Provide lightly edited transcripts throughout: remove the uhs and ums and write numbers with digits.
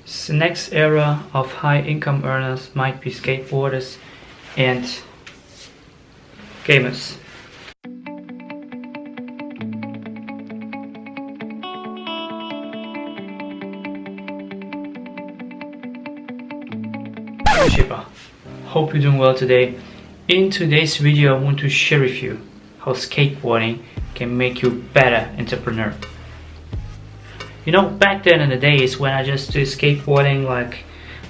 The next era of high income earners might be skateboarders and gamers. Shipper, hope you're doing well today. In today's video I want to share with you how skateboarding can make you a better entrepreneur. You know, back then in the days when I just did skateboarding, like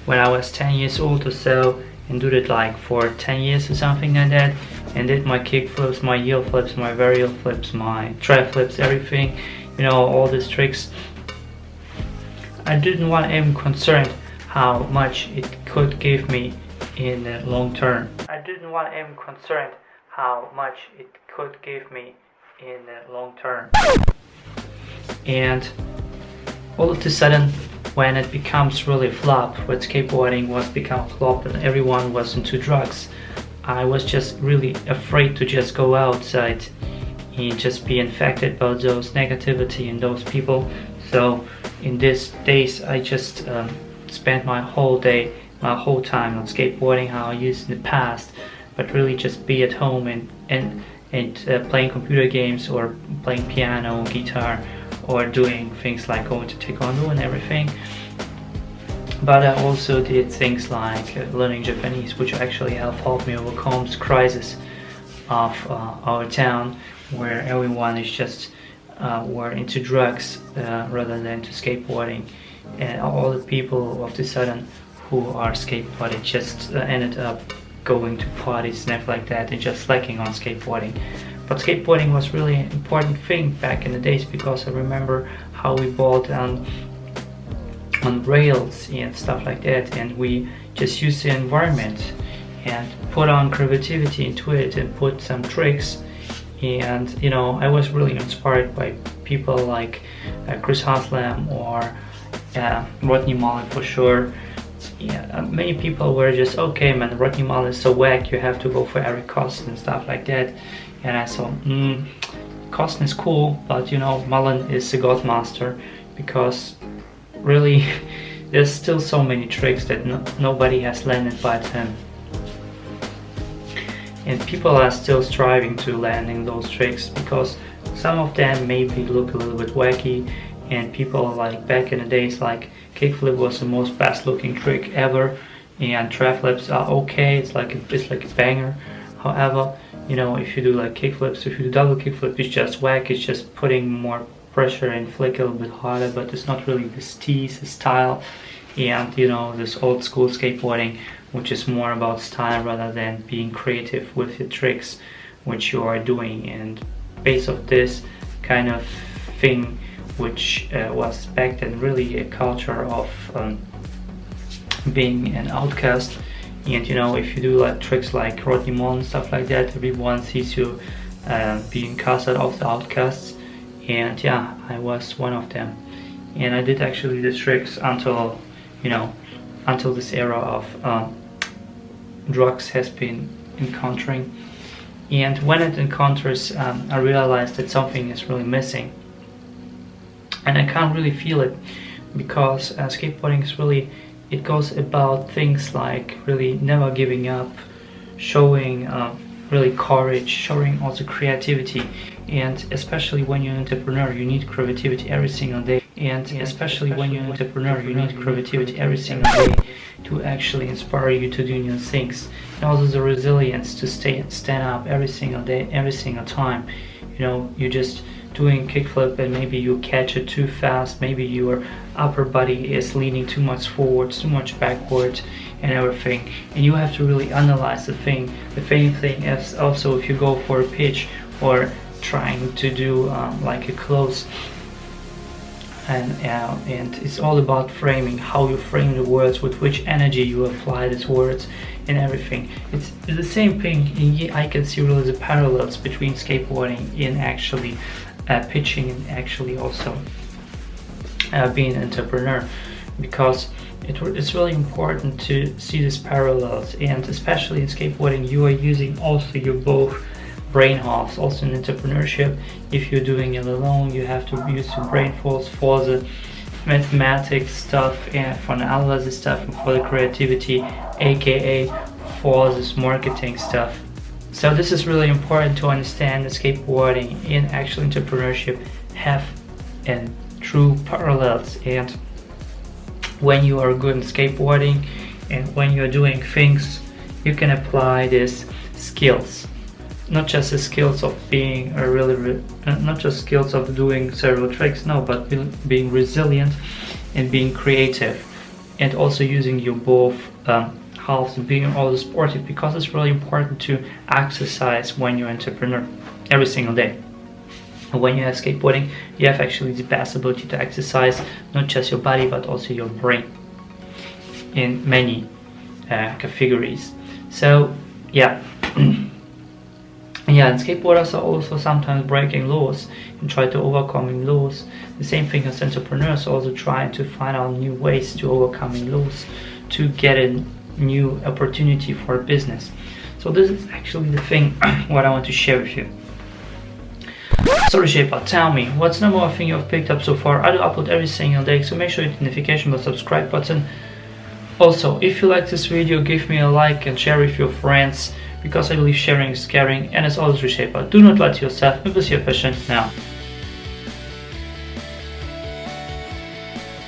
when I was 10 years old or so, and did it like for 10 years or something like that, and did my kickflips, my heel flips, my varial flips, my tri flips, everything, you know, all these tricks, I didn't want to even concern how much it could give me in the long term. I didn't want to even concern how much it could give me in the long term. And all of a sudden, when it becomes really a flop, when skateboarding was become a flop and everyone was into drugs, I was just really afraid to just go outside and just be infected by those negativity and those people. So in these days I just spent my whole day, my whole time on skateboarding, how I used in the past, but really just be at home and playing computer games or playing piano, guitar, or doing things like going to taekwondo and everything. But I also did things like learning Japanese, which actually helped me overcome the crisis of our town, where everyone is just were into drugs rather than to skateboarding, and all the people of the sudden who are skateboarding just ended up going to parties and everything like that and just slacking on skateboarding. But skateboarding was really an important thing back in the days, because I remember how we bought on rails and stuff like that, and we just used the environment and put on creativity into it and put some tricks. And you know, I was really inspired by people like Chris Haslam or Rodney Mullen for sure. Yeah, many people were just, okay man, Rodney Mullen is so whack, you have to go for Eric Costin and stuff like that. And I thought, Costin is cool, but you know, Mullen is the godmaster, because really there's still so many tricks that nobody has landed but him. And people are still striving to landing those tricks, because some of them maybe look a little bit wacky, and people like back in the days, like kickflip was the most best looking trick ever, and tri flips are okay, it's like a banger. However, you know, if you do like kickflips, if you do double kickflip, it's just whack, it's just putting more pressure and flick a little bit harder, but it's not really this tease, the style, and you know, this old school skateboarding, which is more about style rather than being creative with the tricks which you are doing. And based of this kind of thing, which was back then really a culture of being an outcast. And you know, if you do like tricks like Rodney Mullen, stuff like that, everyone sees you being casted off the outcasts. And yeah, I was one of them. And I did actually the tricks until, you know, until this era of drugs has been encountering. And when it encounters, I realized that something is really missing. And I can't really feel it, because skateboarding is really, it goes about things like really never giving up, showing really courage, showing also creativity. And especially when you're an entrepreneur, you need creativity every single day. And especially when you're an entrepreneur, you need creativity every single day to actually inspire you to do new things. And also the resilience to stand up every single day, every single time. You know, you just doing kickflip and maybe you catch it too fast, maybe your upper body is leaning too much forwards, too much backwards and everything, and you have to really analyze the thing. The funny thing is also, if you go for a pitch or trying to do like a close, and it's all about framing, how you frame the words, with which energy you apply these words and everything. It's the same thing. I can see really the parallels between skateboarding and actually pitching, and actually also being an entrepreneur, because it's really important to see these parallels. And especially in skateboarding, you are using also your both brain halves. Also in entrepreneurship, if you're doing it alone, you have to use your brain force for the mathematics stuff and for analysis stuff and for the creativity, aka for this marketing stuff. So this is really important to understand that skateboarding and actual entrepreneurship have and true parallels. And when you are good in skateboarding and when you're doing things, you can apply these skills. Not just the skills of being not just skills of doing several tricks, no, but being resilient and being creative, and also using your both halves and being all sportive, because it's really important to exercise when you're an entrepreneur every single day. And when you have skateboarding, you have actually the best ability to exercise not just your body but also your brain in many categories. So yeah. Yeah, and skateboarders are also sometimes breaking laws and try to overcoming laws. The same thing as entrepreneurs, also trying to find out new ways to overcoming laws to get a new opportunity for a business. So this is actually the thing what I want to share with you. So Shaper, tell me, what's the number one thing you have picked up so far? I do upload every single day, so make sure you hit the notification bell, subscribe button. Also, if you like this video, give me a like and share with your friends, because I believe sharing is caring, and as always, Reshaper, do not lie to yourself, it was your passion now.